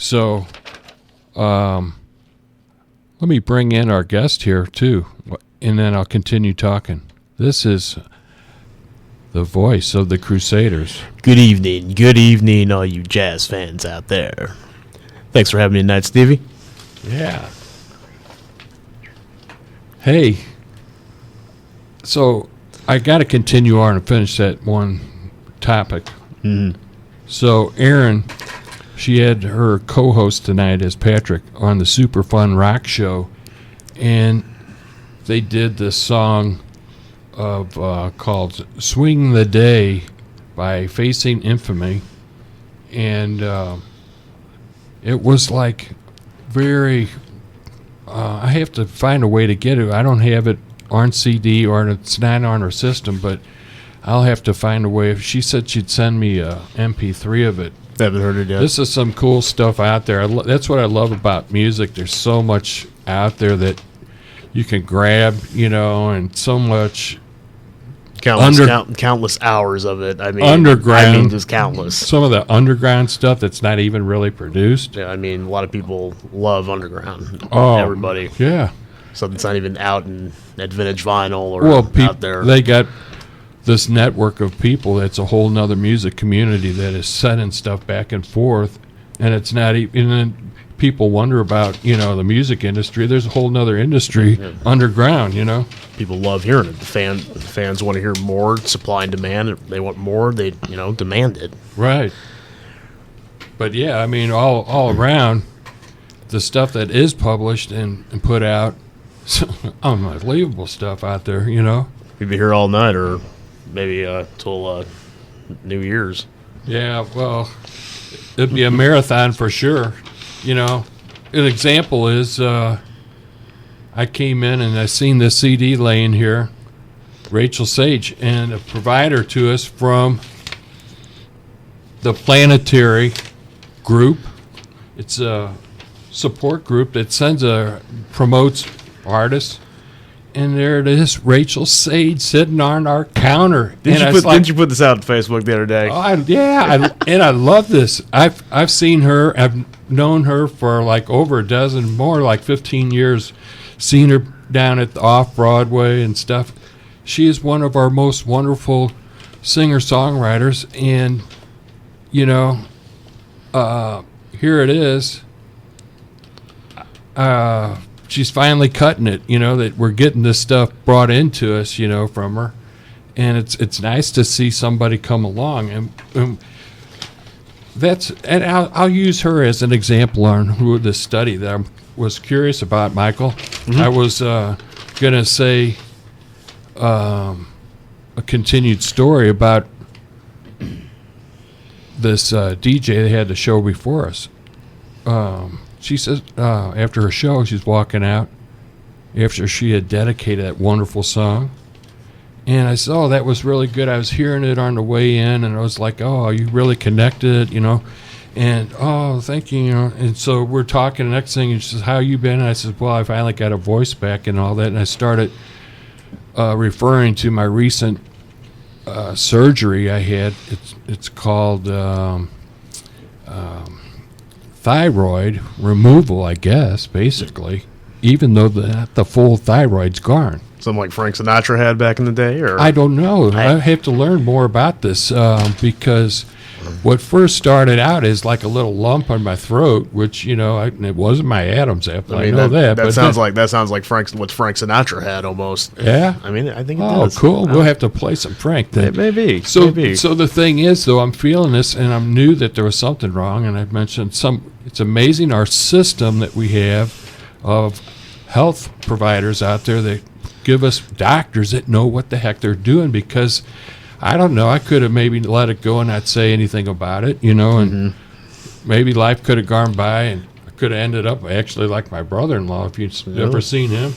So, let me bring in our guest here, too, and then I'll continue talking. This is the voice of the Crusaders. Good evening, all you jazz fans out there. Thanks for having me tonight, Stevie. Yeah. Hey, so I got to continue on and finish that one topic. Mm-hmm. So Erin, she had her co-host tonight as Patrick on the Super Fun Rock Show, and they did this song of called "Swing the Day" by Facing Infamy, and it was like very. I have to find a way to get it. I don't have it on CD or it's not on her system, but I'll have to find a way. She said she'd send me a MP3 of it. Haven't heard it yet. This is some cool stuff out there. That's what I love about music. There's so much out there that you can grab, and so much. Countless hours of it. Underground. Just countless. Some of the underground stuff that's not even really produced. Yeah, a lot of people love underground. Oh, everybody. Yeah. Something's not even out at Vintage Vinyl or out there. They got this network of people that's a whole nother music community that is sending stuff back and forth, and it's not even. And people wonder about the music industry. There's a whole nother industry underground. People love hearing it. The fans want to hear more. Supply and demand. If they want more, they demand it. Right. But yeah, all around the stuff that is published and put out, unbelievable stuff out there. We'd be here all night, or maybe till New Year's. Yeah, well, it'd be a marathon for sure. An example is I came in and I seen this CD laying here, Rachel Sage, and a provider to us from the Planetary Group. It's a support group that promotes artists. And there it is, Rachel Sage sitting on our counter. Didn't you put this out on Facebook the other day? I love this. I've seen her. I've known her for like over a dozen, more like 15 years. Seen her down at the Off-Broadway and stuff. She is one of our most wonderful singer-songwriters. And, here it is. She's finally cutting it, that we're getting this stuff brought into us, from her. And it's nice to see somebody come along. And I'll use her as an example on who this study that I was curious about, Michael. Mm-hmm. I was going to say a continued story about this DJ that had the show before us. She says after her show, she's walking out after she had dedicated that wonderful song. And I said, that was really good. I was hearing it on the way in, and I was like, you really connected, And, thank you, And so we're talking, the next thing, and she says, how you been? And I said, well, I finally got a voice back and all that. And I started referring to my recent surgery I had. It's called thyroid removal, I guess, basically, even though the full thyroid's gone. Something like Frank Sinatra had back in the day? Or I don't know. I have to learn more about this because what first started out is like a little lump on my throat, which, it wasn't my Adam's apple. I know that. That sounds like what Frank Sinatra had almost. Yeah? I think it does. Oh, cool. We'll have to play some Frank then. Maybe. So the thing is, though, I'm feeling this, and I knew that there was something wrong, and I mentioned it's amazing our system that we have of health providers out there that give us doctors that know what the heck they're doing, because I don't know, I could have maybe let it go and not say anything about it, and maybe life could have gone by and I could have ended up actually like my brother-in-law, if you've ever seen him.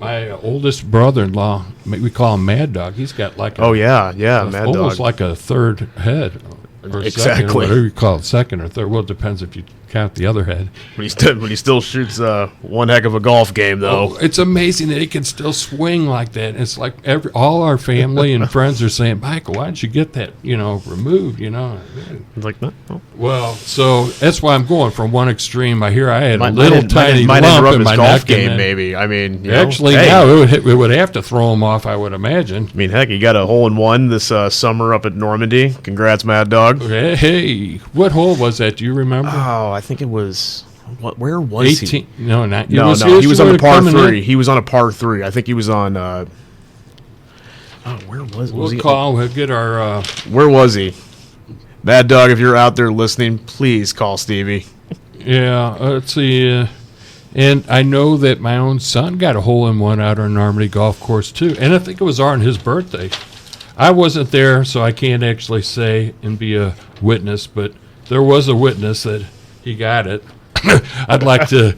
My oldest brother-in-law, we call him Mad Dog. He's got like Mad Dog. Almost like a third head. Or exactly. second, or whatever you call it, second or third. Well, it depends if you count the other head. But he still shoots one heck of a golf game, though. Oh, it's amazing that he can still swing like that. It's like all our family and friends are saying, Michael, why didn't you get that, removed, It's like, no. Well, so that's why I'm going from one extreme. I had a might tiny lump interrupt in his my golf neck. game, maybe. I mean, Actually, hey. now it would have to throw him off, I would imagine. I mean, heck, he got a hole-in-one this summer up at Normandy. Congrats, Mad Dog. Hey, what hole was that? Do you remember? Oh, I think it was. Where was 18. he? No, not. No, he was on a par 3. He was on a par 3. I think he was on. Where was We'll he? call. We'll get our. Where was he? Mad Dog, if you're out there listening, please call Stevie. Yeah, let's see. And I know that my own son got a hole-in-one out on Normandy Golf Course, too. And I think it was on his birthday. I wasn't there, so I can't actually say and be a witness, but there was a witness that he got it. I'd like to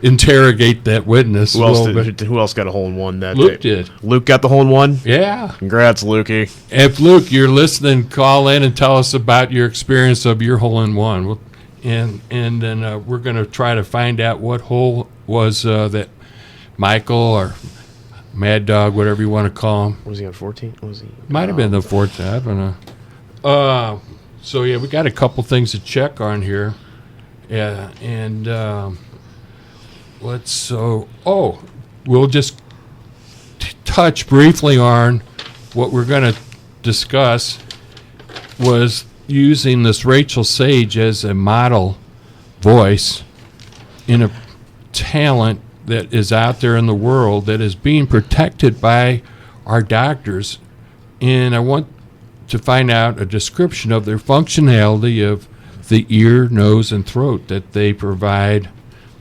interrogate that witness Who a little else, bit. who else got a hole-in-one that Luke day? did. Luke got the hole-in-one? Yeah. Congrats, Lukey. If, Luke, you're listening, call in and tell us about your experience of your hole-in-one. And then we're going to try to find out what hole was that Michael or Mad Dog, whatever you want to call him. Was he on 14? Was he? Might have been the 4th. I don't know. So, yeah, we got a couple things to check on here. Yeah, and we'll just touch briefly on what we're going to discuss was using this Rachel Sage as a model voice in a talent that is out there in the world that is being protected by our doctors. And I want to find out a description of their functionality of the ear, nose, and throat that they provide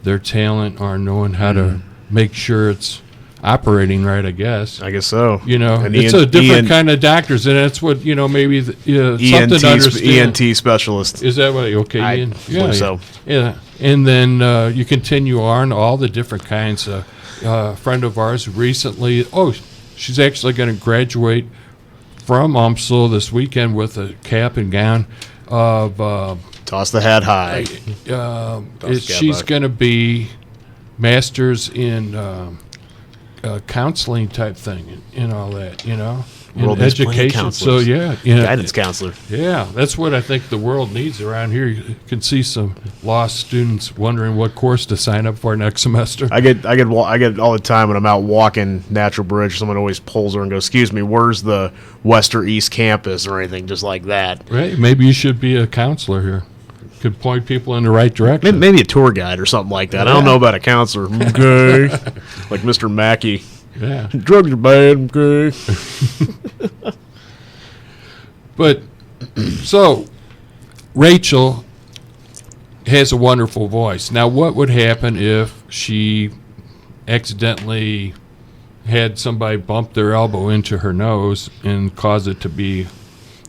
their talent or knowing how to make sure it's operating right, I guess. I guess so. And it's a different kind of doctors, and that's what, maybe something to understand. ENT specialist. Is that what? Okay. I Yeah, believe so. Yeah. And then you continue on all the different kinds. A friend of ours recently, she's actually going to graduate from UMSL this weekend with a cap and gown of Toss the hat high. she's going to be master's in counseling type thing and all that, in World needs plenty of education. So counselors. Guidance counselor. Yeah, that's what I think the world needs around here. You can see some lost students wondering what course to sign up for next semester. I get all the time when I'm out walking Natural Bridge. Someone always pulls her and goes, "Excuse me, where's the west or east campus?" or anything just like that. Right? Maybe you should be a counselor here. Could point people in the right direction. Maybe a tour guide or something like that. I don't know about a counselor. Okay, like Mr. Mackey. Yeah. Drugs are bad. Okay. But so Rachel has a wonderful voice. Now, what would happen if she accidentally had somebody bump their elbow into her nose and cause it to be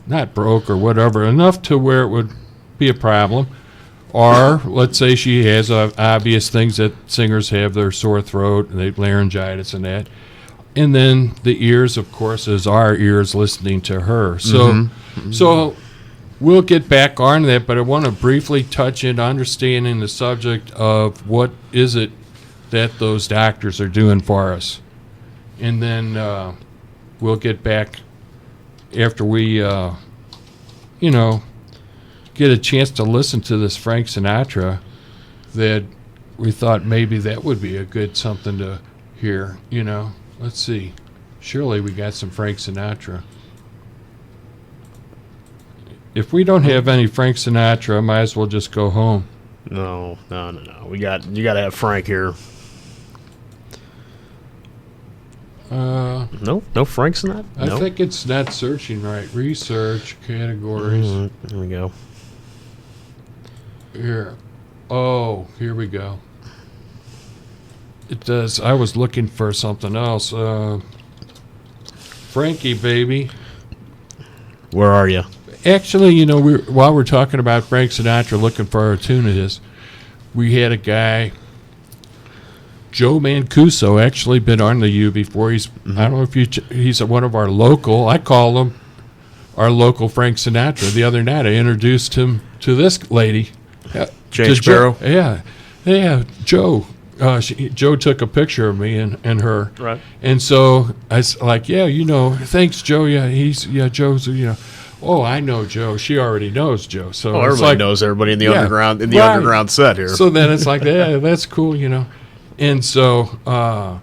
not broke or whatever, enough to where it would be a problem? Or let's say she has obvious things that singers have, their sore throat and they laryngitis and that. And then the ears, of course, is our ears listening to her. So, so we'll get back on that, but I want to briefly touch into understanding the subject of what is it that those doctors are doing for us. And then we'll get back after we, get a chance to listen to this Frank Sinatra that we thought maybe that would be a good something to hear, Let's see. Surely we got some Frank Sinatra. If we don't have any Frank Sinatra, I might as well just go home. No. You got to have Frank here. No Frank Sinatra. I think it's not searching right. Research categories. There we go. Here. Oh, here we go. It does. I was looking for something else. Frankie, baby. Where are you? Actually, while we're talking about Frank Sinatra looking for our tune of his, we had a guy, Joe Mancuso, actually been on the U before. I don't know if he's one of our local. I call him our local Frank Sinatra. The other night, I introduced him to this lady. Jane Sparrow. Yeah, Joe. Joe took a picture of me and her. Right. And so I was like, yeah, thanks, Joe. Yeah, Joe's, oh, I know Joe. She already knows Joe. So it's Everybody knows everybody in the underground set here. So then it's like, yeah, that's cool, And so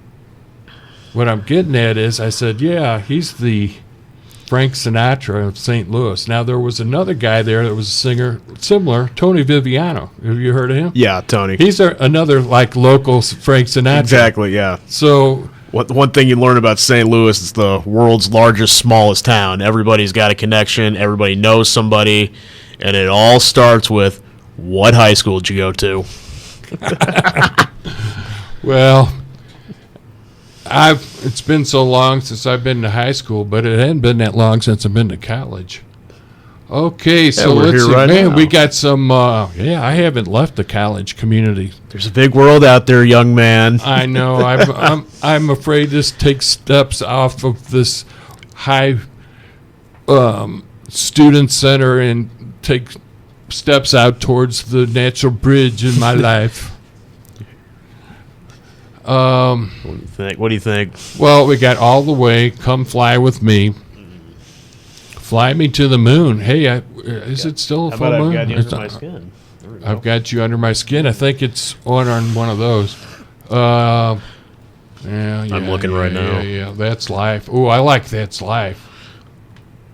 what I'm getting at is I said, yeah, he's the Frank Sinatra of St. Louis. Now, there was another guy there that was a singer similar, Tony Viviano. Have you heard of him? Yeah, Tony. He's another local Frank Sinatra. Exactly, yeah. So one thing you learn about St. Louis is the world's largest, smallest town. Everybody's got a connection. Everybody knows somebody. And it all starts with, what high school did you go to? Well, it's been so long since I've been to high school, but it hadn't been that long since I've been to college. Okay, so we're let's here see. right Man, now. we got some, I haven't left the college community. There's a big world out there, young man. I know. I'm afraid this takes steps off of this high student center and take steps out towards the natural bridge in my life. What do you think? Well, we got All the Way, Come Fly With Me, Fly Me to the Moon. Hey, is it still a full moon? I've got you under my skin? I've got you under my skin. I think it's on one of those. Yeah, I'm looking right now. Yeah, That's Life. Oh, I like That's Life.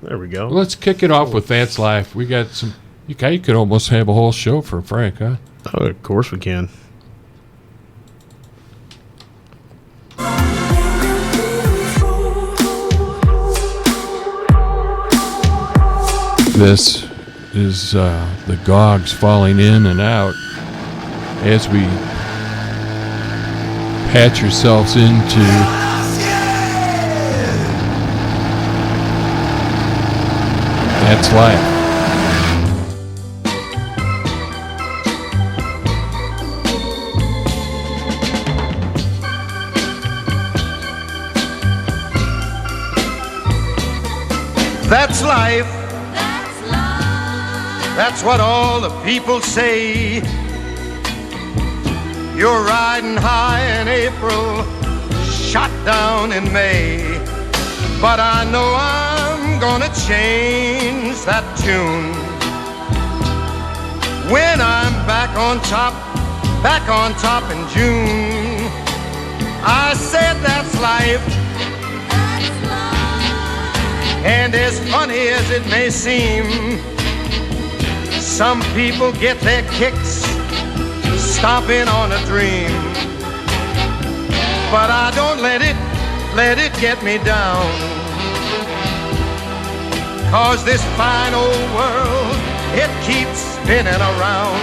There we go. Let's kick it off with That's Life. We got some. You could almost have a whole show for Frank, huh? Oh, of course we can. This is the Gogs falling in and out as we patch yourselves into That's Life. That's life. That's what all the people say. You're riding high in April, shot down in May. But I know I'm gonna change that tune when I'm back on top in June. I said that's life. And as funny as it may seem, some people get their kicks stomping on a dream. But I don't let it get me down. 'Cause this fine old world, it keeps spinning around.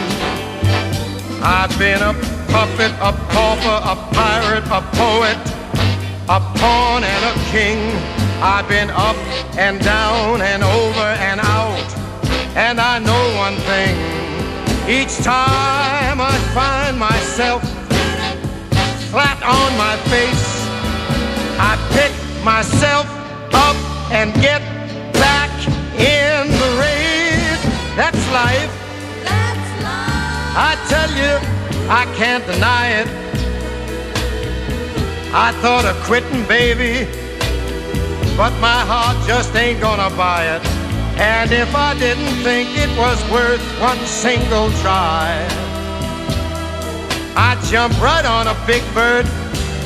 I've been a puppet, a pauper, a pirate, a poet, a pawn and a king. I've been up and down and over and out. And I know one thing, each time I find myself flat on my face, I pick myself up and get back in the race. That's life. That's life. I tell you, I can't deny it. I thought of quitting, baby, but my heart just ain't gonna buy it. And if I didn't think it was worth one single try, I'd jump right on a big bird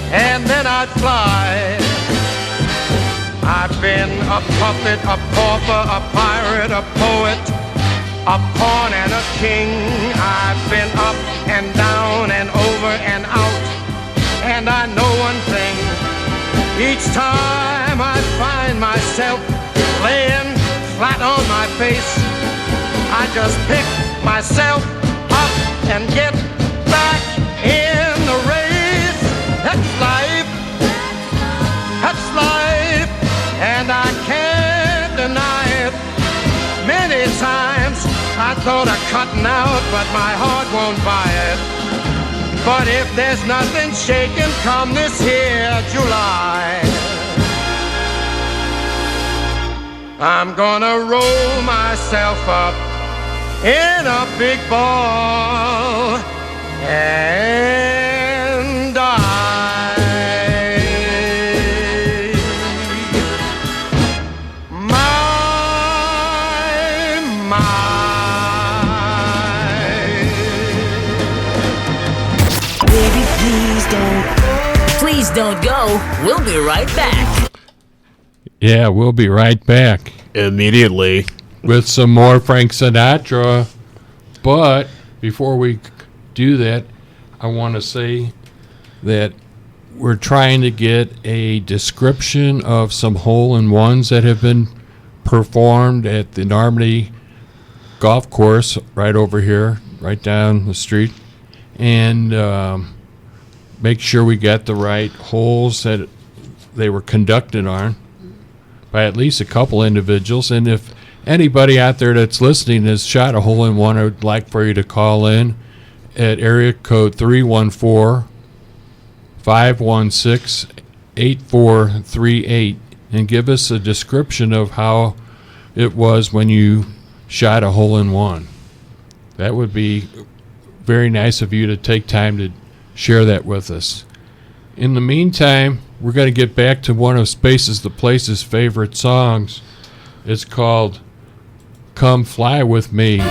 and then I'd fly. I've been a puppet, a pauper, a pirate, a poet, a pawn and a king. I've been up and down and over and out. And I know one thing, each time I find myself laying flat on my face, I just pick myself up and get back in the race. That's life. That's life. And I can't deny it. Many times I thought of cutting out, but my heart won't buy it. But if there's nothing shaking come this here July, I'm gonna roll myself up in a big ball, and Baby, please don't go. We'll be right back. Yeah, we'll be right back Immediately. with some more Frank Sinatra. But before we do that, I want to say that we're trying to get a description of some hole-in-ones that have been performed at the Normandy Golf Course right over here, right down the street. And make sure we got the right holes that they were conducted on by at least a couple individuals. And if anybody out there that's listening has shot a hole-in-one, I would like for you to call in at area code 314-516-8438 and give us a description of how it was when you shot a hole-in-one. That would be very nice of you to take time to share that with us. In the meantime, we're going to get back to one of Spaces the Place's favorite songs. It's called Come Fly With Me.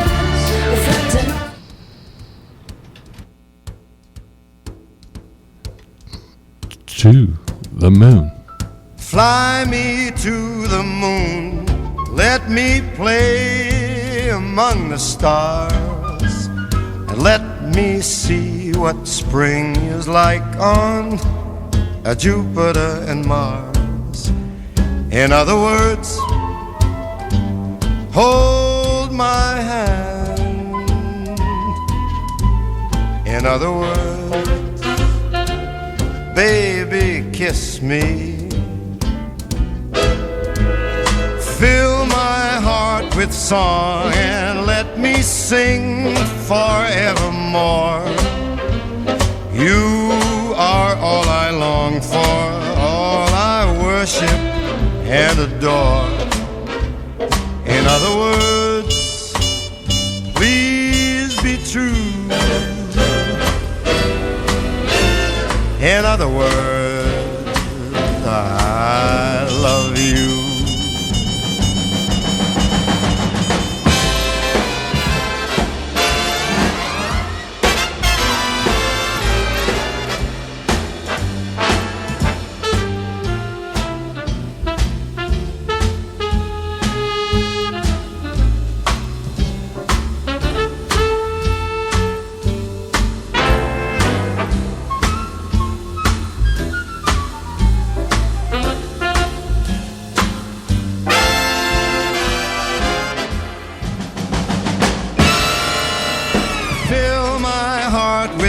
To the moon. fly me to the moon. Let me play among the stars. And let me see what spring is like on Jupiter and Mars. In other words, hold my hand. In other words, baby, kiss me. Fill my heart with song and let me sing forevermore. You are all I long for, all I worship and adore. In other words, please be true. In other words, I love you.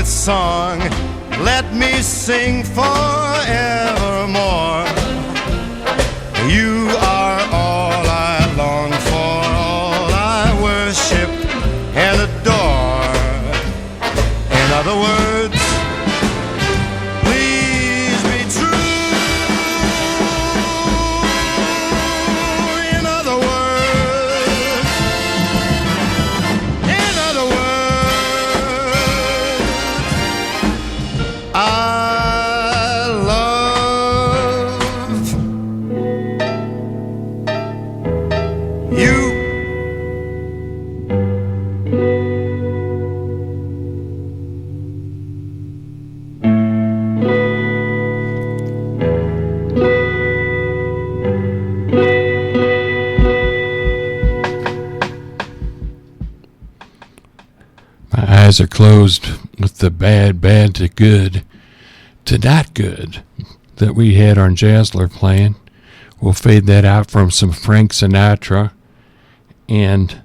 Song, let me sing forevermore. You are all I long for, all I worship and adore. In other words, please be true. In other words, I love you. My eyes are closed with the bad to good to not good that we had on Jazzler playing. We'll fade that out from some Frank Sinatra. And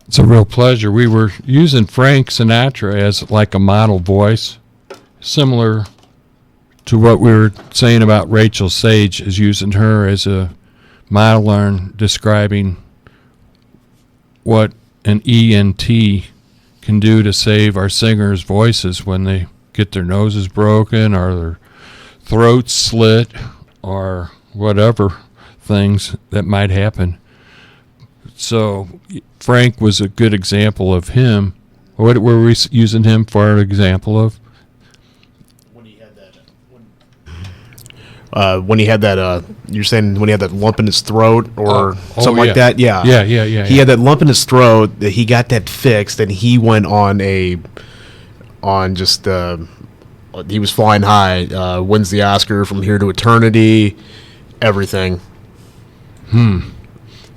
it's a real pleasure. We were using Frank Sinatra as like a model voice, similar to what we were saying about Rachel Sage, is using her as a model on describing what an ENT can do to save our singers' voices when they get their noses broken or their throats slit or whatever things that might happen. So Frank was a good example of him. What were we using him for an example of? When he had that, you're saying when he had that lump in his throat or something yeah. like that? Yeah. Yeah. He had that lump in his throat. That he got that fixed, and he went on he was flying high. Wins the Oscar from Here to Eternity, everything.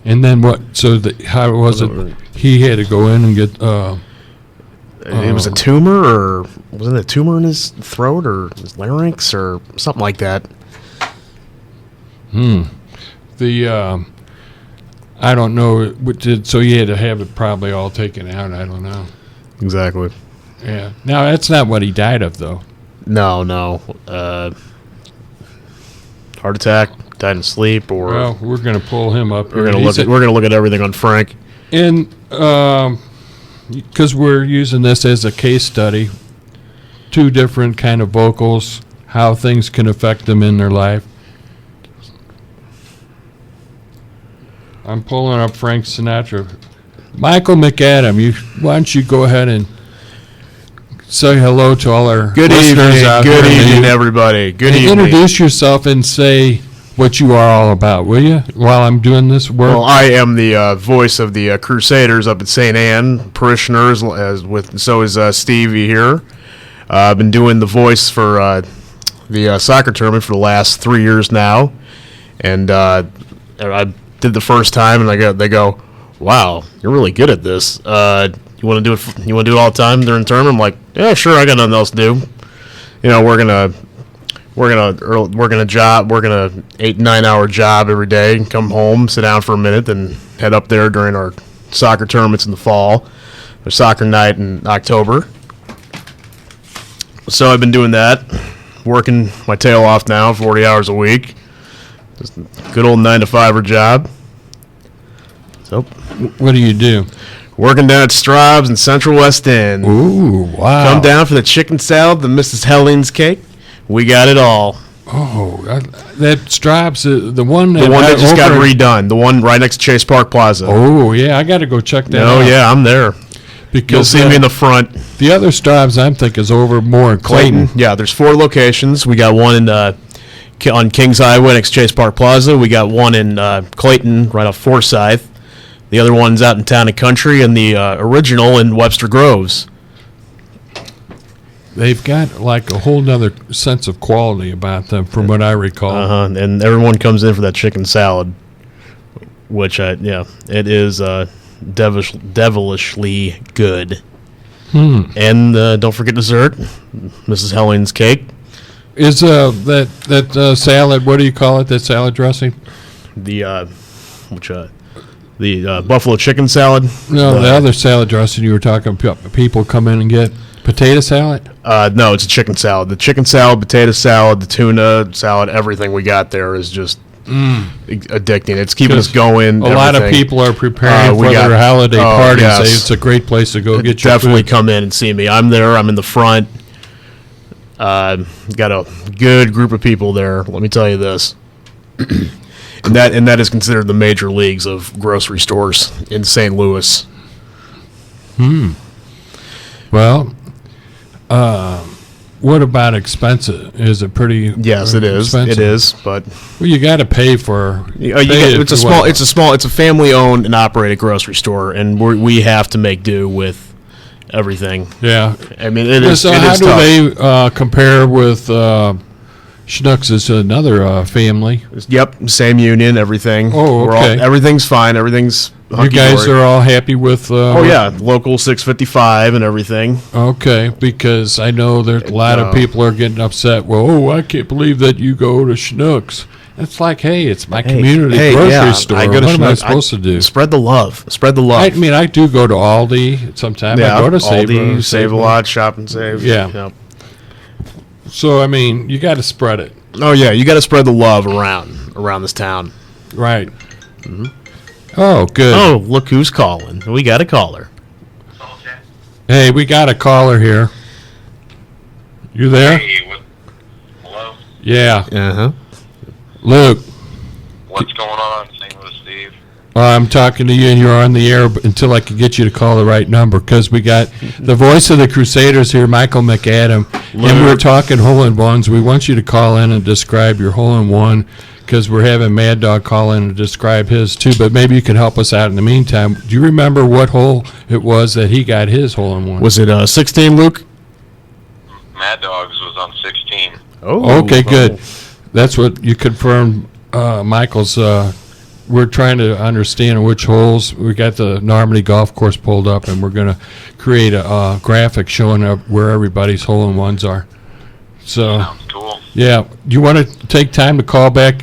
And then what? So how was it? He had to go in and get. It was a tumor, or wasn't it a tumor in his throat or his larynx or something like that? I don't know. So he had to have it probably all taken out. I don't know. Exactly. Yeah. Now that's not what he died of, though. No. Heart attack, died in sleep, or Well, we're gonna pull him up. we're gonna look at everything on Frank. And because we're using this as a case study, 2 different kind of vocals, how things can affect them in their life. I'm pulling up Frank Sinatra. Michael McAdam, why don't you go ahead and say hello to all our Good listeners evening, out good there. evening, everybody. Good And evening. introduce yourself and say what you are all about, will you? While I'm doing this work. Well, I am the voice of the Crusaders up at St. Anne, parishioners, so is Stevie here. I've been doing the voice for the soccer tournament for the last 3 years now, and I did the first time, and they go, "Wow, you're really good at this. You want to do it? You want to do it all the time during the tournament?" I'm like, "Yeah, sure. I got nothing else to do. You know, we're gonna work a 8-9 hour job every day, come home, sit down for a minute, and head up there during our soccer tournaments in the fall, or soccer night in October." So I've been doing that, working my tail off now, 40 hours a week. Just a good old 9-to-5 job. So What do you do? working down at Straub's in Central West End. Ooh, wow. Come down for the chicken salad, the Mrs. Helene's cake. We got it all. Oh, that Stripes, the one The one that just got over- redone. The one right next to Chase Park Plaza. Oh, yeah, I got to go check that Oh, out. yeah, I'm there. You'll Because see me in the front. the other Stripes I'm thinking is over more in Clayton. Yeah, there's 4 locations. We got one in on Kings Highway next to Chase Park Plaza. We got one in Clayton right off Forsyth. The other one's out in Town and Country, and the original in Webster Groves. They've got like a whole nother sense of quality about them from what I recall. And everyone comes in for that chicken salad, which, it is devilishly good. And don't forget dessert, Mrs. Helene's cake. Is that salad, what do you call it, that salad dressing? The buffalo chicken salad. No, the other salad dressing you were talking, people come in and get potato salad? No, it's a chicken salad. The chicken salad, potato salad, the tuna salad, everything we got there is just addicting. It's keeping us going. A lot of people are preparing we for got- their holiday oh, parties. yes. It's a great place to go get your Definitely food. come in and see me. I'm there. I'm in the front. Got a good group of people there. Let me tell you this. And that is considered the major leagues of grocery stores in St. Louis. Well, what about expensive? Is it pretty? Yes, it is. expensive? It is, but Well, you got to pay for. it's a family owned and operated grocery store, and we have to make do with everything. Yeah. I mean, it is. So it how is do tough. they compare with Schnucks? Is another family. Yep, same union, everything. Oh, okay. Everything's fine. Everything's You hunky-dory. guys are all happy with. Oh yeah, local 655 and everything. Okay, because I know there's a lot of people are getting upset. Well, I can't believe that you go to Schnucks. It's like, hey, it's my community grocery store. I go What to am I Schnucks. supposed to do? Spread the love. Spread the love. I mean, I do go to Aldi sometimes. yeah, I go to Aldi, Save a Lot, Shop and Save. Yeah. Yep. So I mean, you got to spread it, Oh yeah, you got to spread the love around this town. right? Oh, good. Oh, look who's calling. We got a caller. Hey, we got a caller here. You there? Hey, hello? Yeah, Uh huh. Luke. What's going on, St. Louis Steve? I'm talking to you, and you're on the air until I can get you to call the right number, because we got the voice of the Crusaders here, Michael McAdam, and we're talking hole-in-ones. We want you to call in and describe your hole-in-one, because we're having Mad Dog call in and describe his, too, but maybe you can help us out in the meantime. Do you remember what hole it was that he got his hole-in-one? Was it 16, Luke? Mad Dogs was on 16. Oh, Okay, good. That's what you confirmed, Michael's. We're trying to understand which holes. We got the Normandy Golf Course pulled up, and we're going to create a graphic showing up where everybody's hole-in-ones are. So, Sounds cool. yeah. Do you want to take time to call back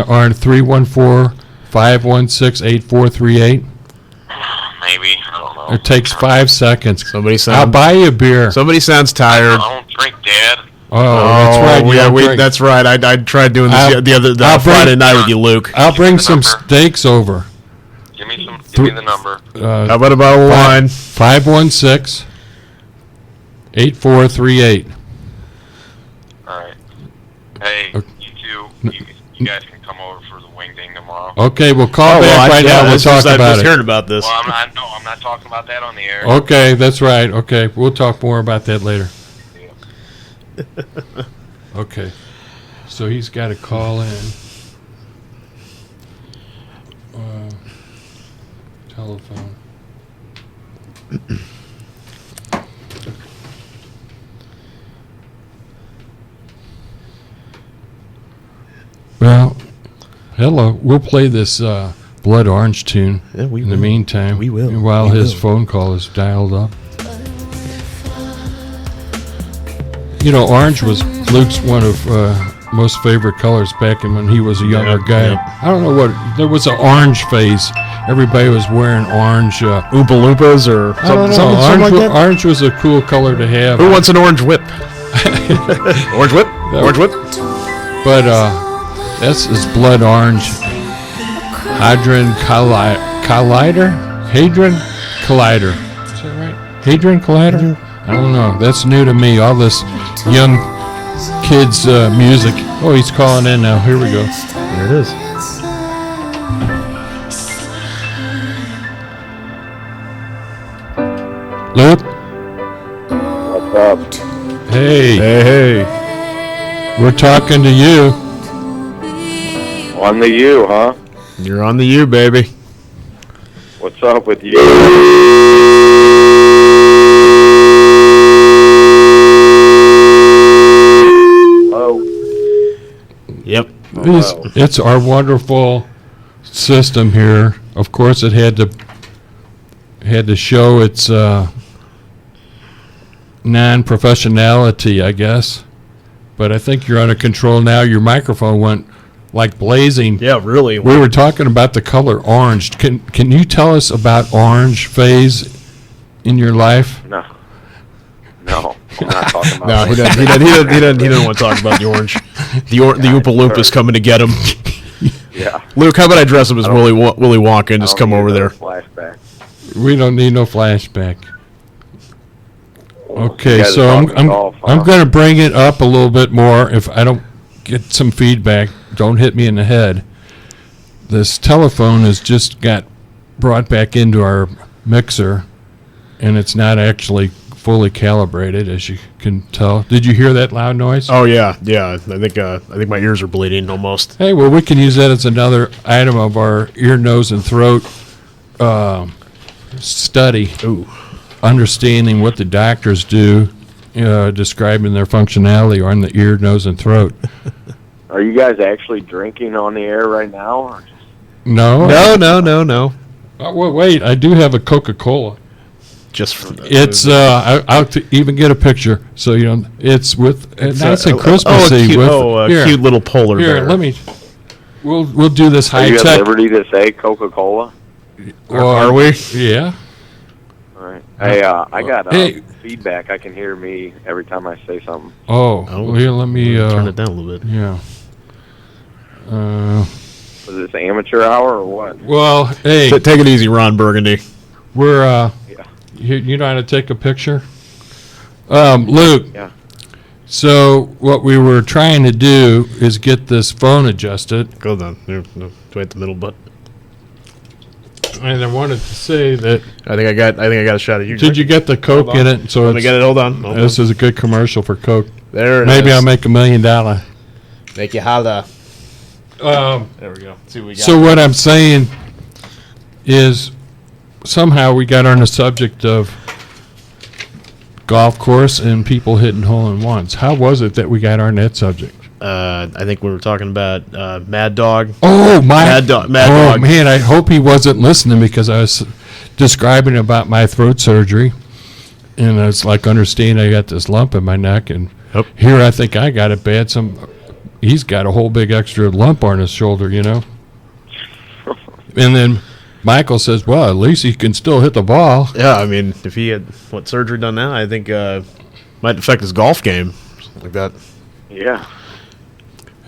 on 314-516-8438? Maybe. I don't know. It takes 5 seconds. Somebody I'll sounds. buy you a beer. Somebody sounds I tired. don't drink, Dad. Oh, that's right. you Yeah, don't drink. that's right. I tried doing this I'll- the I'll bring- Friday night with you, Luke. I'll bring the some number. steaks over. Give me the number. How about a bottle of wine? 516-8438. All right. Hey, Okay. you two, you guys can come over for the wing ding tomorrow. Okay, we'll call back right now. We'll talk I about was it. hearing about this. Well, I'm not talking about that on the air. Okay, that's right. Okay, we'll talk more about that later. Okay, so he's got to call in. Telephone. Well, hello. We'll play this Blood Orange tune Yeah, we in the will. meantime. We will. While We his will. phone call is dialed up. You know, orange was Luke's one of most favorite colors back in when he was a younger Yep, guy. yep. I don't know what, there was an orange phase. Everybody was wearing orange. Oompa Loompas or I don't know. something Orange, like that? orange was a cool color to have. Who wants an orange whip? Orange whip? Orange whip? But this is Blood Orange. Hadron Collider? Hadron Collider. Is that right? Hadron Collider? I don't know. That's new to me. All this young kids' music. Oh, he's calling in now. Here we go. There it is. Luke? What's up? Hey, Hey. we're talking to you. On the U, huh? You're on the U, baby. What's up with you? Oh, Yep. It's our wonderful system here. Of course, it had to show its non-professionality, I guess. But I think you're under control now. Your microphone went like blazing. Yeah, really. We were talking about the color orange. Can you tell us about orange phase in your life? no. No, I'm not talking about No, he that. doesn't want to talk about the orange. The Oompa Loompas coming to get him. Yeah. Luke, how about I dress up as Willy Wonka and just I come don't over need there? no Flashback. We don't need no flashback. You Okay, guys so are I'm talking golf, huh? I'm going to bring it up a little bit more. If I don't get some feedback, don't hit me in the head. This telephone has just got brought back into our mixer, and it's not actually fully calibrated, as you can tell. Did you hear that loud noise? Oh yeah. I think my ears are bleeding almost. Hey, well, we can use that as another item of our ear, nose, and throat study. Ooh. Understanding what the doctors do, describing their functionality on the ear, nose, and throat. Are you guys actually drinking on the air right now? Or just... No? No. Oh, well, wait, I do have a Coca-Cola. Just It's, I'll even get a picture, so you know, it's with, nice and Christmassy. a here, cute little polar here, bear. let me, we'll do this Are you at high-tech. liberty to say Coca-Cola? Are we? Yeah. All right. Hey, I got Hey. feedback. I can hear me every time I say something. Oh, Oh, well, here, let me, turn it down a little bit. yeah. Was this amateur hour or what? Well, hey, Take it easy, Ron Burgundy. we're, Yeah. you know how to take a picture? Luke. Yeah. So what we were trying to do is get this phone adjusted. Go down. There, no, right the middle button. And I wanted to say that. I think I got a shot at you. Did you get the Coke in it? So Let me get it. Hold on. This is a good commercial for Coke. There it Maybe is. I'll make $1 million. Make you holla. There we go. Let's see what we got. So what I'm saying is, somehow we got on the subject of golf course and people hitting hole-in-ones. How was it that we got on that subject? I think we were talking about Mad Dog. Oh, Mad Dog. Man, I hope he wasn't listening because I was describing about my throat surgery, and it's like, understand I got this lump in my neck, and Yep. here I think I got it bad. He's got a whole big extra lump on his shoulder, And then Michael says, well, at least he can still hit the ball. Yeah, I mean, if he had surgery done now, I think might affect his golf game, something like that. Yeah.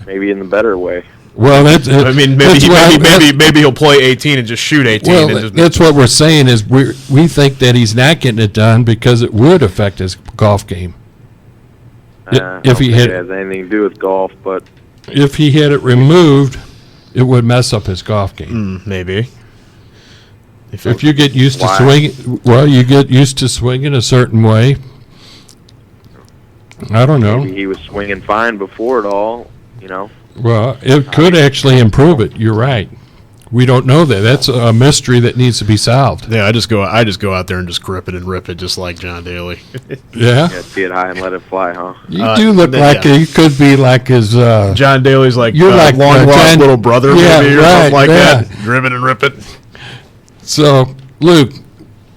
Maybe in the better way. Well, that's. I mean, maybe he'll play 18 and just shoot 18. Well, and just, that's what we're saying is we think that he's not getting it done because it would affect his golf game. I don't If he think had it has anything to do with golf, but if he had it removed, it would mess up his golf game. maybe. If you get used to Why? swinging, well, you get used to swinging a certain way. I don't know. maybe he was swinging fine before it all, Well, it could actually improve it. You're right. We don't know that. That's a mystery that needs to be solved. Yeah, I just go out there and just grip it and rip it, just like John Daly. Yeah. Yeah, see it high and let it fly, huh? You do look then, like yeah. you could be like his. John Daly's like You're like, long lost John- little brother, Yeah, maybe, or right, something like yeah. that. Grip it and rip it. So, Luke,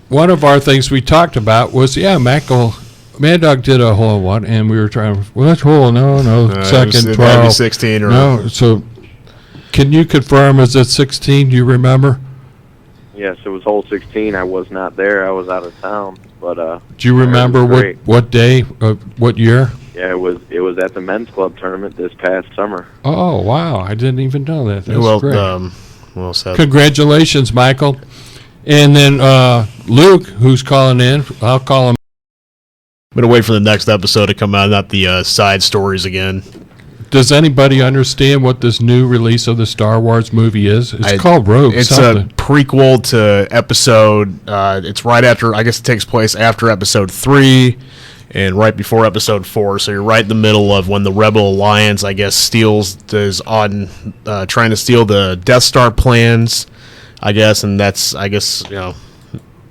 one of our things we talked about was, Mad Dog did a hole in one, and we were trying. Well, that's hole. No, second, It was 12. 16 or No, so can you confirm? Is it 16? Do you remember? Yes, it was hole 16. I was not there. I was out of town. But Do you remember was great. what day, what year? yeah, it was at the men's club tournament this past summer. Oh, wow! I didn't even know that. That's who else? great. Who else had? Congratulations, Michael. And then Luke, who's calling in, I'll call him. I'm gonna wait for the next episode to come out, not the side stories again. Does anybody understand what this new release of the Star Wars movie is? It's called Rogue It's something. a prequel to episode. It's right after. I guess it takes place after episode 3, and right before episode 4. So you're right in the middle of when the Rebel Alliance, I guess, is on trying to steal the Death Star plans. I guess, and that's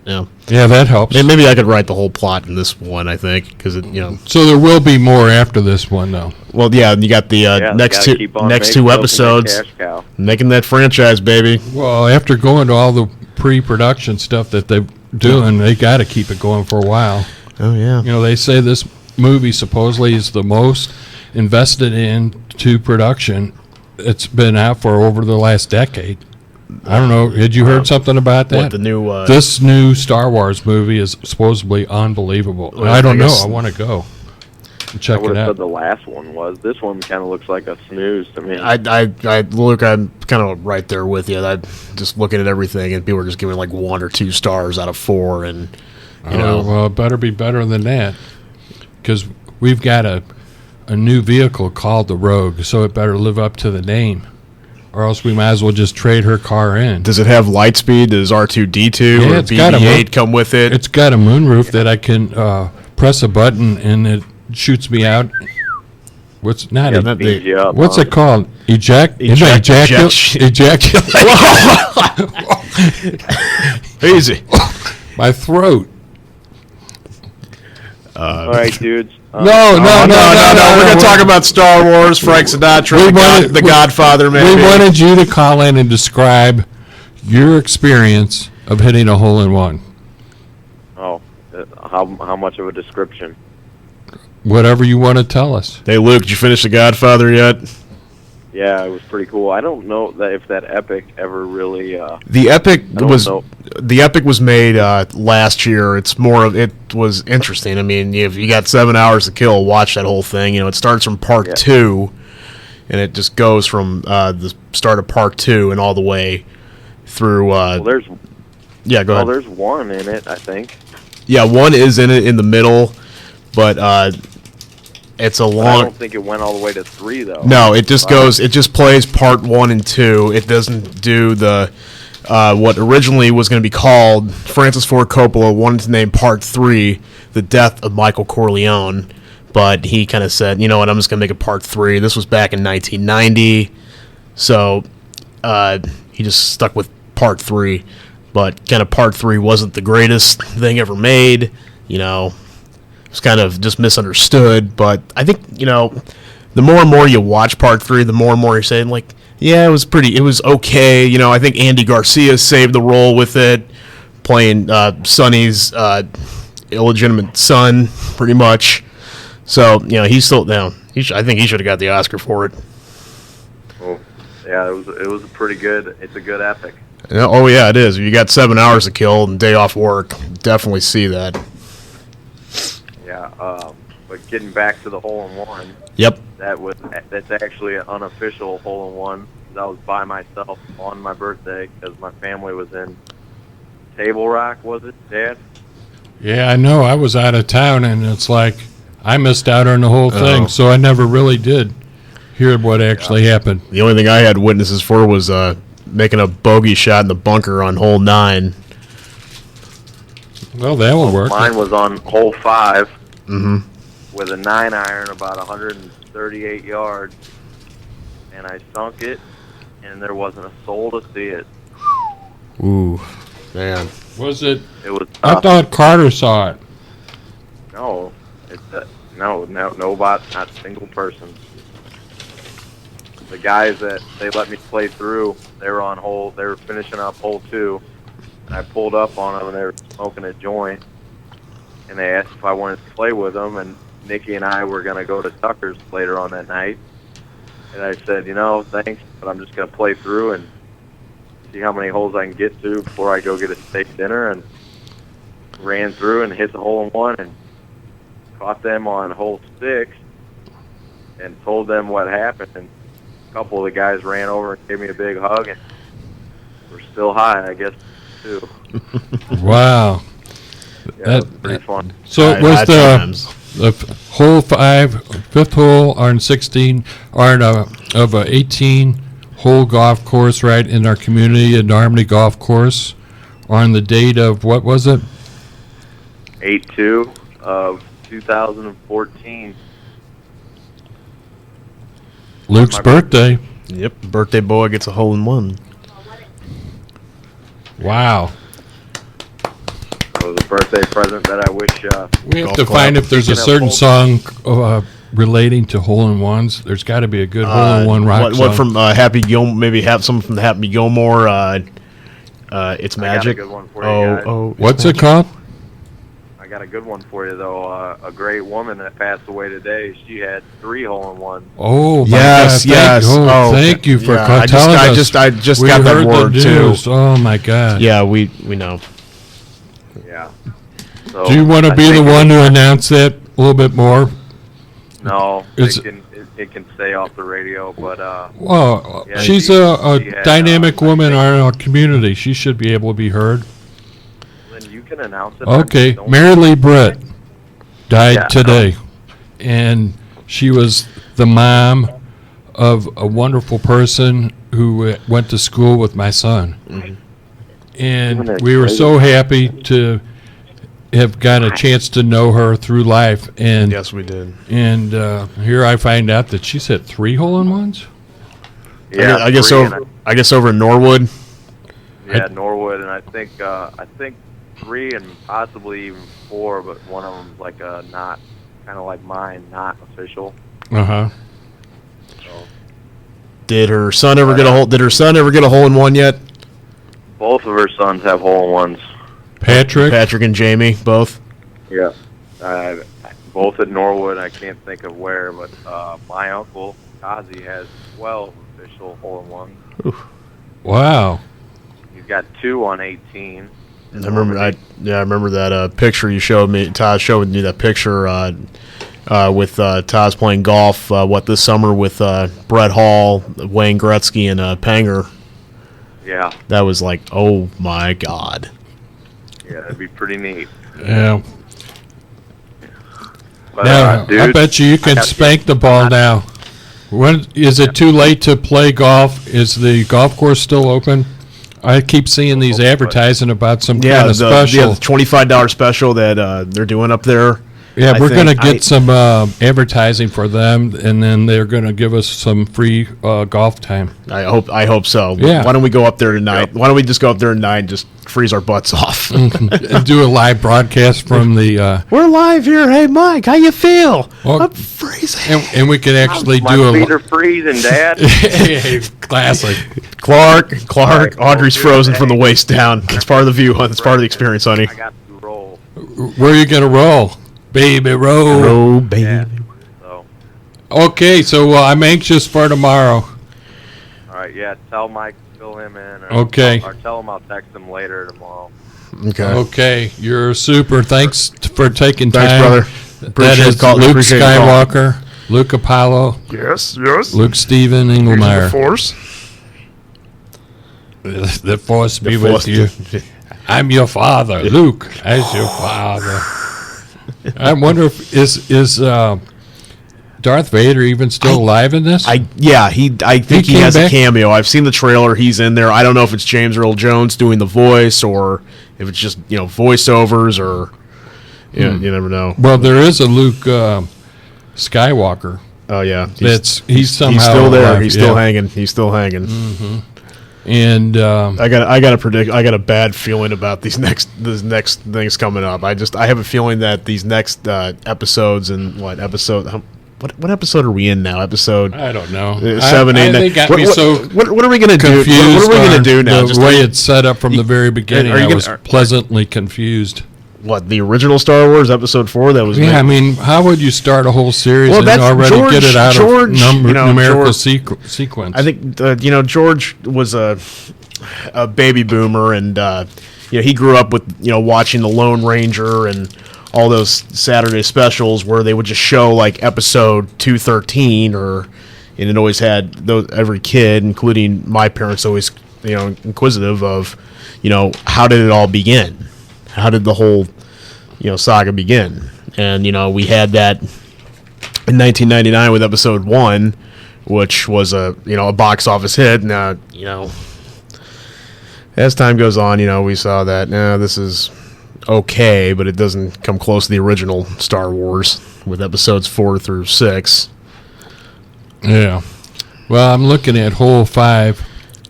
Yeah, that helps. maybe I could write the whole plot in this one. I think because So there will be more after this one, though. Well, yeah, and you got the Yeah, they next gotta keep on two milking that episodes, cash cow. making that franchise, baby. Well, after going to all the pre-production stuff that they're doing, they got to keep it going for a while. Oh yeah. They say this movie supposedly is the most invested into production. It's been out for over the last decade. I don't know. Had you heard something about that? What the new? This new Star Wars movie is supposedly unbelievable. Well, I don't I know. guess- I want to go and I check would it have said out. the last one was. This one kind of looks like a snooze to me. Luke, I'm kind of right there with you. I'm just looking at everything, and people are just giving like 1 or 2 stars out of 4, and Well, it better be better than that because we've got a new vehicle called the Rogue, so it better live up to the name, or else we might as well just trade her car in. does it have light speed? Does R2D2 Yeah, or it's got a BB-8 come with it? It's got a moonroof that I can press a button and it shoots me out. What's not Yeah, it? not Beats the- you up, What's huh? it called? Ejaculate. Easy. My throat. All right, dudes. No. We're gonna talk about Star Wars, Frank Sinatra, the Godfather, man. We wanted you to call in and describe your experience of hitting a hole in one. Oh, how much of a description? Whatever you want to tell us. Hey, Luke, did you finish the Godfather yet? Yeah, it was pretty cool. I don't know that if that epic ever really. The epic don't know. was made last year. It was interesting. I mean, if you got 7 hours to kill, watch that whole thing. It starts from part 2, and it just goes from the start of part 2 and all the way through. Well, Go ahead. there's one in it, I think. Yeah, 1 is in it in the middle, but it's a I long. don't think it went all the way to 3 though. No, it just goes. It just plays part 1 and 2. It doesn't do the what originally was going to be called, Francis Ford Coppola wanted to name Part 3 The Death of Michael Corleone, but he kind of said, you know what, I'm just going to make it Part 3. This was back in 1990, so he just stuck with Part 3, but kind of Part 3 wasn't the greatest thing ever made, you know. It was kind of just misunderstood, but I think, you know, the more and more you watch Part 3, the more and more you're saying, like, yeah, it was okay. You know, I think Andy Garcia saved the role with it, playing Sonny's illegitimate son, pretty much. So, you know, he's still down. I think he should have got the Oscar for it. Well, yeah, it was a pretty good. It's a good epic. Oh, yeah, it is. If you got 7 hours to kill and day off work, definitely see that. Yeah, but getting back to the hole-in-one. Yep. That's actually an unofficial hole-in-one. I was by myself on my birthday because my family was in Table Rock, was it, Dad? Yeah, I know. I was out of town, and it's like I missed out on the whole thing, so I never really did hear what actually happened. The only thing I had witnesses for was making a bogey shot in the bunker on hole 9. Well, that will work. Mine was on hole 5 with a 9-iron about 138 yards, and I sunk it, and there wasn't a soul to see it. Ooh, man. Was it? It was I tough. thought Carter saw it. No, nobody, not a single person. The guys that they let me play through, they were finishing up hole 2, and I pulled up on them, and they were smoking a joint, and they asked if I wanted to play with them, and Nikki and I were going to go to Tucker's later on that night, and I said, you know, thanks, but I'm just going to play through and see how many holes I can get to before I go get a steak dinner, and ran through and hit the hole-in-one and caught them on hole 6 and told them what happened, and a couple of the guys ran over and gave me a big hug, and we're still high, I guess, too. Wow. Yeah, it was pretty fun. So it was the hole 5, fifth hole on 16, of a 18-hole golf course right in our community, in Harmony Golf Course, on the date of, what was it? 8/2 of 2014. Luke's birthday. Yep, birthday boy gets a hole-in-one. Wow. It was a birthday present that I wish. We have Golf to clap. find if there's a certain song relating to hole-in-ones. There's got to be a good hole-in-one rock song. What from Happy Gilmore? Maybe have some from the Happy Gilmore. It's Magic. I got a good one for you guys. What's it called? I got a good one for you, though. A great woman that passed away today. She had 3 hole-in-ones. Oh, my Yes, God. yes. Thank you for yeah, telling us. I just We got that heard word the too. news. Oh, my God. Yeah, we know. Yeah. So Do you want to I be the think one to announce that a little bit more? No, It's- it can stay off the radio, but Well, Yeah, she's she a had, dynamic I woman in think- our community. She should be able to be heard. then you can announce it. Okay, Don't- Mary Lee Britt died Yeah. today, and she was the mom of a wonderful person who went to school with my son. Isn't And that we were crazy? so happy to have got a chance to know her through life. And Yes, we did. and here I find out that she's hit 3 hole-in-ones. Yeah, I guess 3 over. I guess over in Norwood. Yeah, Norwood, and I think 3 and possibly even 4, but one of them's like a not kind of like mine, not official. Uh-huh. So Did her son ever get a hole? Did her son ever get a hole-in-one yet? both of her sons have hole-in-ones. Patrick? Patrick and Jamie, both. Yeah, both at Norwood. I can't think of where, but my uncle Ozzy has 12 official hole-in-ones. Wow. He's got 2 on 18. I remember. I remember that picture you showed me. Todd showed me that picture with Todd's playing golf. This summer with Brett Hall, Wayne Gretzky, and Panger. Yeah, That was like, oh my God. yeah, that'd be pretty neat. Yeah. But, Now, dude, I bet you can gotta spank the ball now. When is it too late to play golf? Is the golf course still open I keep seeing these advertising about some Yeah, kind of special. the $25 special that they're doing up there. Yeah, I we're going to think get some advertising for them, and then they're going to give us some free golf time. I hope so. Yeah. Why don't we go up there tonight? Why don't we just go up there tonight and just freeze our butts off? And do a live broadcast from the. We're live here. Hey, Mike, how you feel? Well, I'm freezing. And we could actually My do feet are freezing, Dad. classic. Clark, Right, Audrey's we'll do frozen it. from the waist down. It's part of the view, hon. It's part of the experience, honey. I got to roll. Where are you going to roll? Baby, roll. Oh, baby. Yeah. So, Okay, so I'm anxious for tomorrow. all right, yeah. Tell Mike to fill him in. Or Okay. Or tell him I'll text him later tomorrow. Okay. Okay, you're super. Thanks for taking time. Thanks, brother. That Appreciate is the call. Luke Appreciate the call. Skywalker, Luke Apollo, Yes. Luke Steven Engelmeyer. Force. The force be with you. I'm your father, Luke. As your father. I wonder if is Darth Vader even still alive in this? I think he came has back? a cameo. I've seen the trailer. He's in there. I don't know if it's James Earl Jones doing the voice or if it's just voiceovers or you never know. Well, there is a Luke Skywalker. Oh yeah, He's somehow he's still there. alive, He's still yeah. hanging. He's still hanging. And I got to predict. I got a bad feeling about these next things coming up. I have a feeling that these next episodes and what episode are we in now? Episode I don't know. 7, 8, 9. They got What- me what- so what are we gonna do? confused. What are we gonna on do now? The Just way it's set up from the very beginning, are you I gonna- was pleasantly confused. what the original Star Wars Episode 4 that was? Yeah, made? I mean, how would you start a whole series Well, and that's already George- get it out George, of numerical George- sequence? I think George was a baby boomer, and he grew up with watching the Lone Ranger and all those Saturday specials where they would just show like episode 213, and it always had every kid, including my parents, always inquisitive of how did it all begin? How did the whole saga begin? And we had that in 1999 with episode 1, which was a box office hit. Now as time goes on, we saw that this is okay, but it doesn't come close to the original Star Wars with episodes 4 through 6. yeah. Well, I'm looking at Whole 5.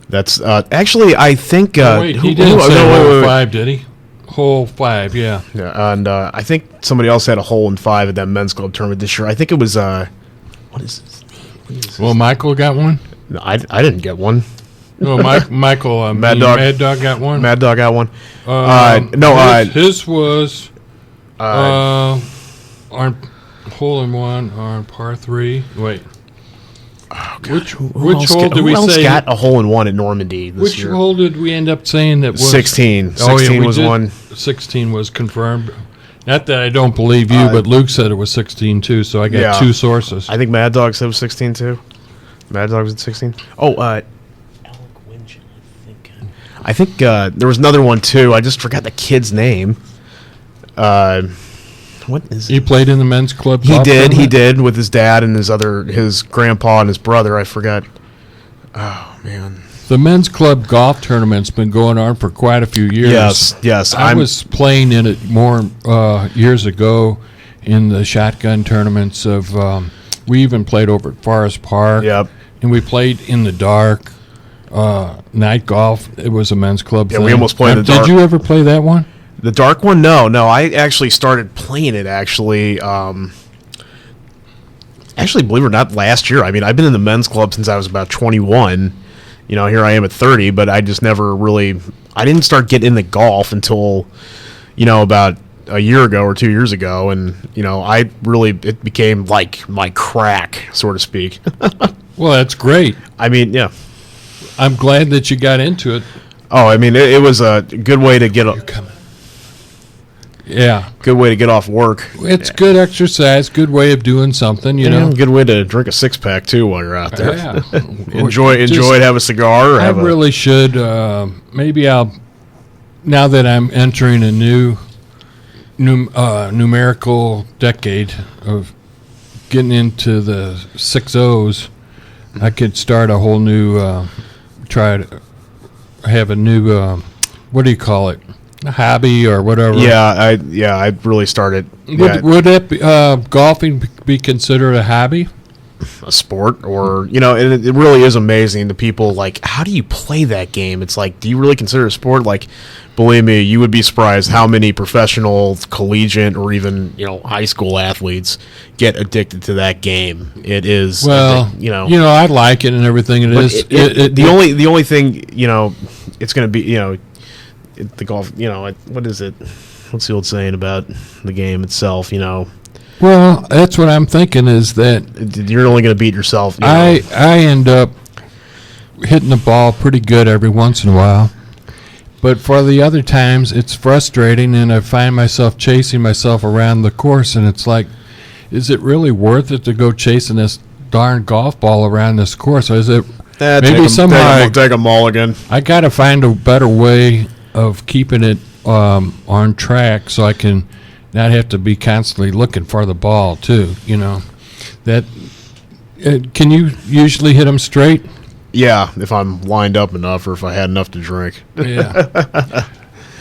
That's actually, I think. Wait, he didn't say Whole 5, did he? Whole 5, yeah. Yeah, and I think somebody else had a hole in 5 at that men's club tournament this year. I think it was what is his name? Well, Michael got one. No, I didn't get one. No, Michael. Mad Dog. Mad Dog got one. Mad Dog got one. His was on hole in one on par 3. Wait. Which hole did we who else say? got a hole in one at Normandy this Which year? hole did we end up saying that was 16. Oh, yeah, 16 we was did. one. 16 was confirmed. Not that I don't believe you, but Luke said it was 16 too. So I got yeah. two sources. I think Mad Dog said it was 16 too. Mad Dog was at 16. Oh, Alec Winchell, I think there was another one too. I just forgot the kid's name. What is He it? played in the men's club. He golf did. He tournament? did with his dad and his grandpa and his brother. I forgot. Oh man. The men's club golf tournament's been going on for quite a few years. Yes. I was playing in it more years ago in the shotgun tournaments of. We even played over at Forest Park. Yep. And we played in the dark. Night golf. It was a men's club. Yeah, thing. we almost played in the dark. Did you ever play that one? The dark one? No. I actually started playing it actually. Actually, believe it or not, last year. I mean, I've been in the men's club since I was about 21. Here I am at 30, but I just never really. I didn't start getting into golf until, about a year ago or 2 years ago, and it became like my crack, so to speak. Well, that's great. I mean, yeah. I'm glad that you got into it. Oh, I mean, it was a good way to get. Yeah. Good way to get off work. It's good exercise, good way of doing something, you know. Good way to drink a 6-pack too while you're out there. Yeah. enjoy it, have a cigar. Or I have really should. Maybe I'll. Now that I'm entering a new numerical decade of getting into the 6 O's, I could start a whole new have a new, what do you call it, a hobby or whatever. I really started Would it be, golfing be considered a hobby? a sport, or and it really is amazing. The people like, how do you play that game? It's like, do you really consider it a sport? Like, believe me, you would be surprised how many professional, collegiate, or even high school athletes get addicted to that game. It is I like it and everything. The only thing it's going to be the golf. What is it? What's the old saying about the game itself? Well, that's what I'm thinking, is that you're only going to beat yourself. I end up hitting the ball pretty good every once in a while. But for the other times, it's frustrating, and I find myself chasing myself around the course, and it's like, is it really worth it to go chasing this darn golf ball around this course? Or is it maybe somehow take a mulligan? I got to find a better way of keeping it on track so I can not have to be constantly looking for the ball too. That can you usually hit them straight? Yeah, if I'm lined up enough, or if I had enough to drink. Yeah.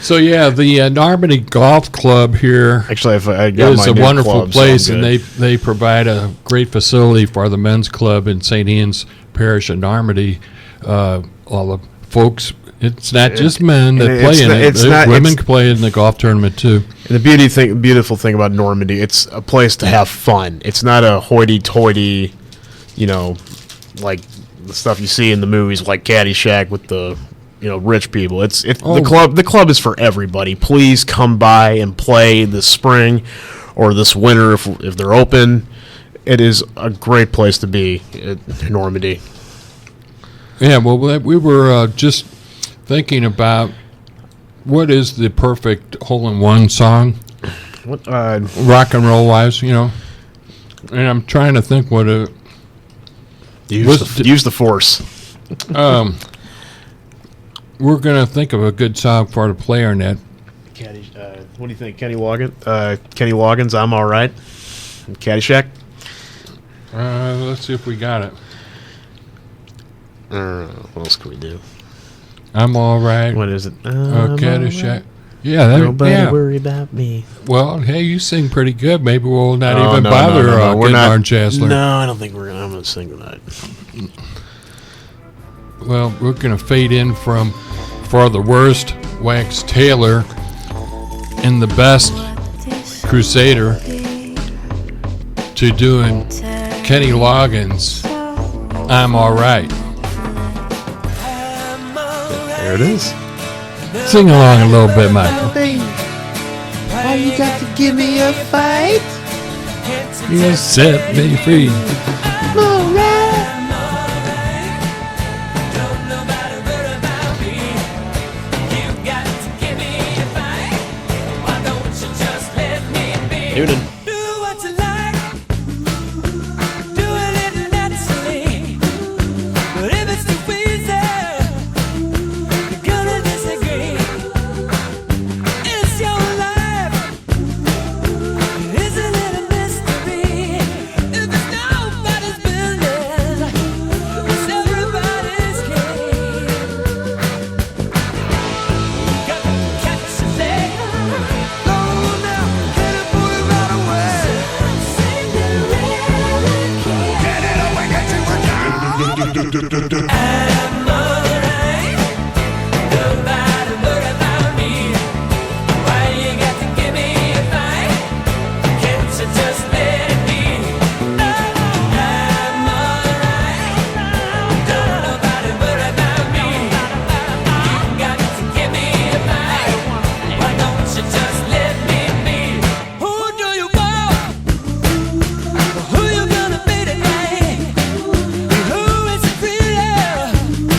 So the Normandy Golf Club here actually, if I got is my a new wonderful club, place, so and they provide a great facility for the men's club in St. Ian's Parish in Normandy. All the folks. It's not just men that play in it. Women can play in the golf tournament too. And the beautiful thing about Normandy, it's a place to have fun. It's not a hoity-toity, like the stuff you see in the movies, like Caddyshack with the rich people. The club is for everybody. Please come by and play this spring or this winter if they're open. It is a great place to be at Normandy. Yeah, well, we were just thinking about what is the perfect hole-in-one song, What rock and roll wise, and I'm trying to think what a use the force. We're gonna think of a good song for the player net. What do you think, Kenny Loggins? I'm all right. Caddyshack. Let's see if we got it. What else can we do? I'm all right. What is it? Caddyshack. Right. Yeah, Nobody worry about me. Well, hey, you sing pretty good. Maybe we'll not even no, bother no. We're getting not, Arn Chancellor. No, I don't think I'm going to sing tonight. Well, we're going to fade in from For the Worst, Wax Taylor, and the Best, Crusader, to doing Kenny Loggins, I'm All Right. There it is. Sing along a little bit, Michael. Why you got to give me a fight? You set me free. Newton. Who you gonna be tonight? Who is it really?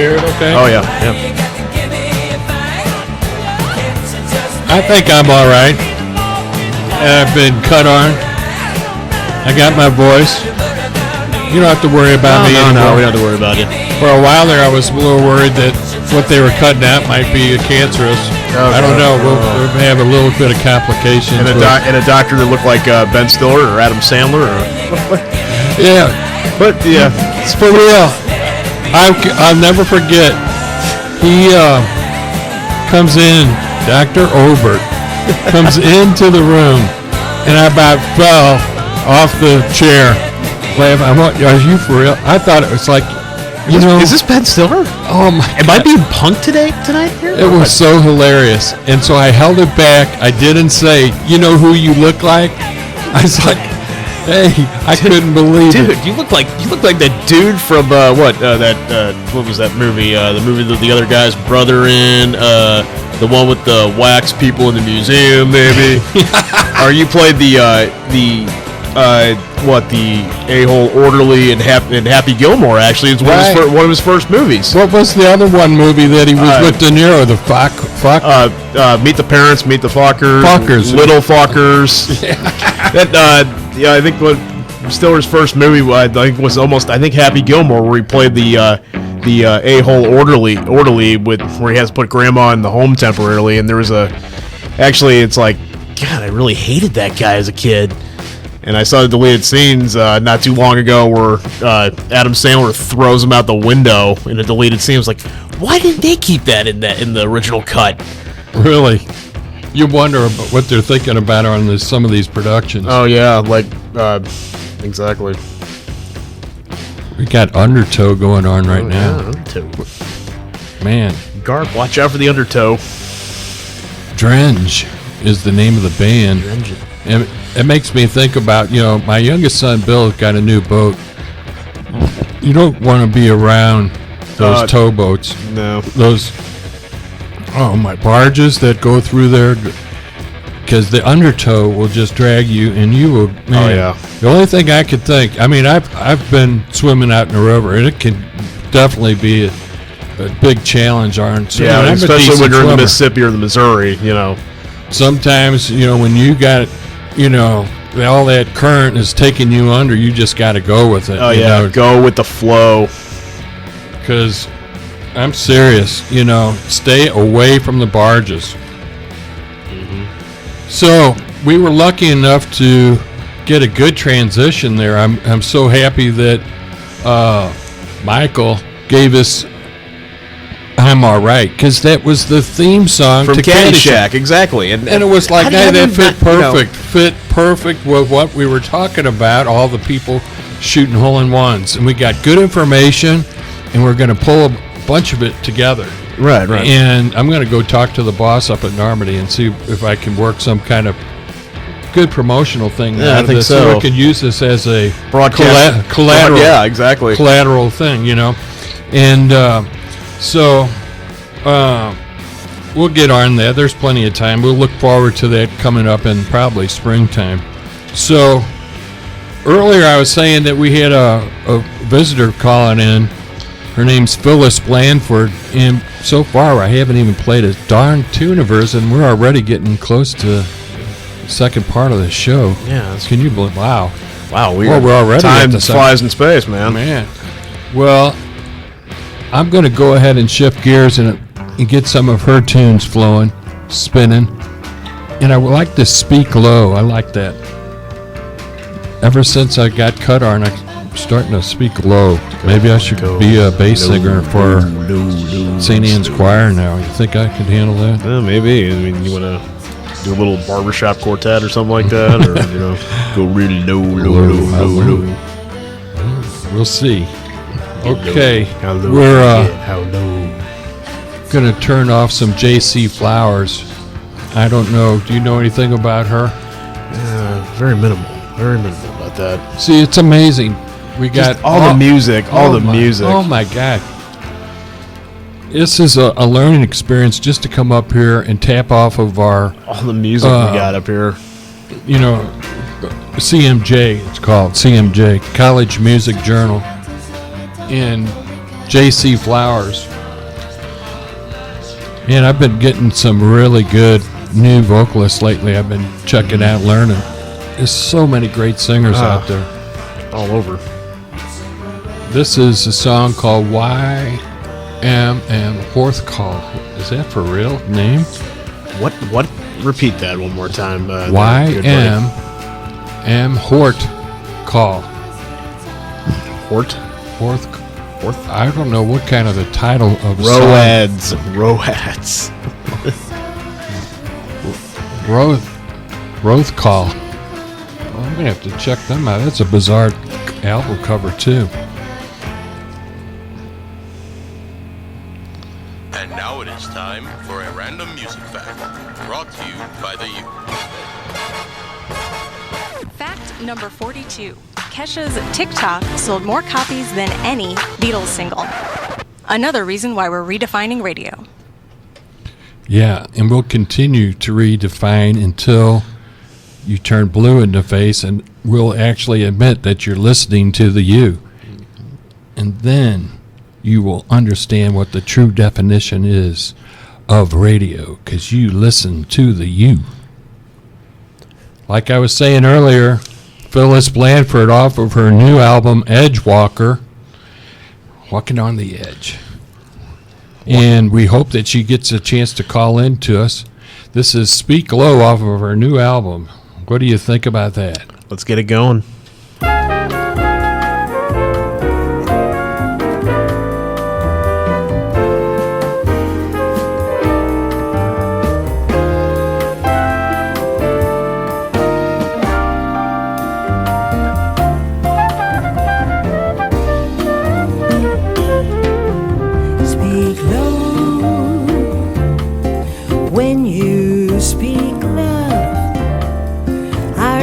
hear it okay? Oh yeah, yeah. I think I'm all right. I've been cut on. I got my voice. You don't have to worry about me anymore. we don't have to worry about it. For a while there, I was a little worried that what they were cutting out might be cancerous. I don't know. We'll have a little bit of complications. And a doctor that looked like Ben Stiller or Adam Sandler. Yeah, But yeah, it's for real. I'll never forget. He comes in, Dr. Obert comes into the room, and I about fell off the chair. I'm like, are you for real? I thought it was like, is this Ben Stiller? Oh my! Am I being punked tonight here? It was so hilarious, and so I held it back. I didn't say, you know who you look like? I was like, hey, I couldn't believe it. Dude, you look like that dude from what was that movie? The movie that the other guy's brother in, the one with the wax people in the museum, maybe. Or you played the a-hole orderly and Happy Gilmore. Actually, it's one of his first movies. What was the other one movie that he was with De Niro? The fuck. Meet the Parents, Meet the Fockers, Fuckers. Little Fockers. I think what Stiller's first movie I think Happy Gilmore, where he played the a-hole orderly where he has to put grandma in the home temporarily, and there was it's like, God, I really hated that guy as a kid. And I saw the deleted scenes not too long ago where Adam Sandler throws him out the window in a deleted scene. I was like, why didn't they keep that in the original cut? Really? You wonder about what they're thinking about on some of these productions. Oh yeah, exactly. We got Undertow going on right now. Yeah, Undertow. Man, Garp, watch out for the Undertow. Drenge is the name of the band. And it makes me think about, my youngest son, Bill, got a new boat. You don't want to be around those towboats. No. Those, my barges that go through there. Because the undertow will just drag you, and you will, man. Oh, yeah. The only thing I could think, I've been swimming out in the river, and it can definitely be a big challenge, Yeah, especially when you're in the Mississippi or the Missouri, Sometimes, when you got, all that current is taking you under, you just got to go with it. Oh, yeah, go with the flow. Because I'm serious, stay away from the barges. Mm-hmm. So we were lucky enough to get a good transition there. I'm so happy that Michael gave us I'm All Right, because that was the theme song from to Caddyshack, exactly. And it was like, hey, that fit perfect with what we were talking about, all the people shooting hole-in-ones. And we got good information, and we're going to pull a bunch of it together. Right. And I'm going to go talk to the boss up at Normandy and see if I can work some kind of good promotional thing out of this. So we can use this as a broadcast collateral. Yeah, exactly. Collateral thing, And we'll get on that. There's plenty of time. We'll look forward to that coming up in probably springtime. So earlier I was saying that we had a visitor calling in. Her name's Phyllis Blandford, and so far I haven't even played a darn tune of hers, and we're already getting close to the second part of the show. Yeah. Can you believe? Wow. We're already time flies in space, man. Well, I'm going to go ahead and shift gears and get some of her tunes flowing, spinning. And I would like to speak low. I like that. Ever since I got cut on, I'm starting to speak low. Maybe I should be a bass singer for St. Anne's Choir now. You think I could handle that? Maybe. You want to do a little barbershop quartet or something like that? Or, go really low. We'll see. Okay, we're going to turn off some J.C. Flowers. I don't know. Do you know anything about her? Very minimal about that. See, it's amazing. We got all the music. Oh my God. This is a learning experience just to come up here and tap off of all the music we got up here. CMJ, it's called CMJ, College Music Journal. And J.C. Flowers. And I've been getting some really good new vocalists lately. I've been checking out, learning. There's so many great singers out there. All over. This is a song called YM Horth Call. Is that for real name? What? Repeat that one more time. Good buddy. YM Hort Call. Hort? Horth. I don't know what kind of the title of the Roads. Roth Call. Well, I'm gonna have to check them out. That's a bizarre album cover too. And now it is time for a random music fact, brought to you by the U. Fact number 42. Kesha's TikTok sold more copies than any Beatles single. Another reason why we're redefining radio. Yeah, and we'll continue to redefine until you turn blue in the face and we'll actually admit that you're listening to the U. And then you will understand what the true definition is of radio, because you listen to the U. Like I was saying earlier, Phyllis Blandford off of her new album, Edgewalker, Walking on the Edge. And we hope that she gets a chance to call in to us. This is Speak Low off of her new album. What do you think about that? Let's get it going.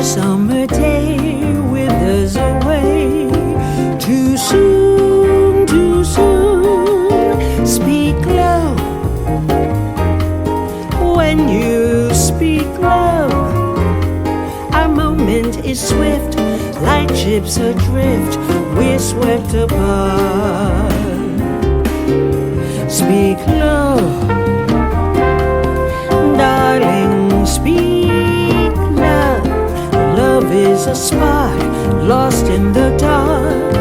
Summer day withers away. Too soon, too soon. Speak low. When you speak low, our moment is swift, like ships adrift. We're swept apart. Speak low, darling. Speak. Love is a spark lost in the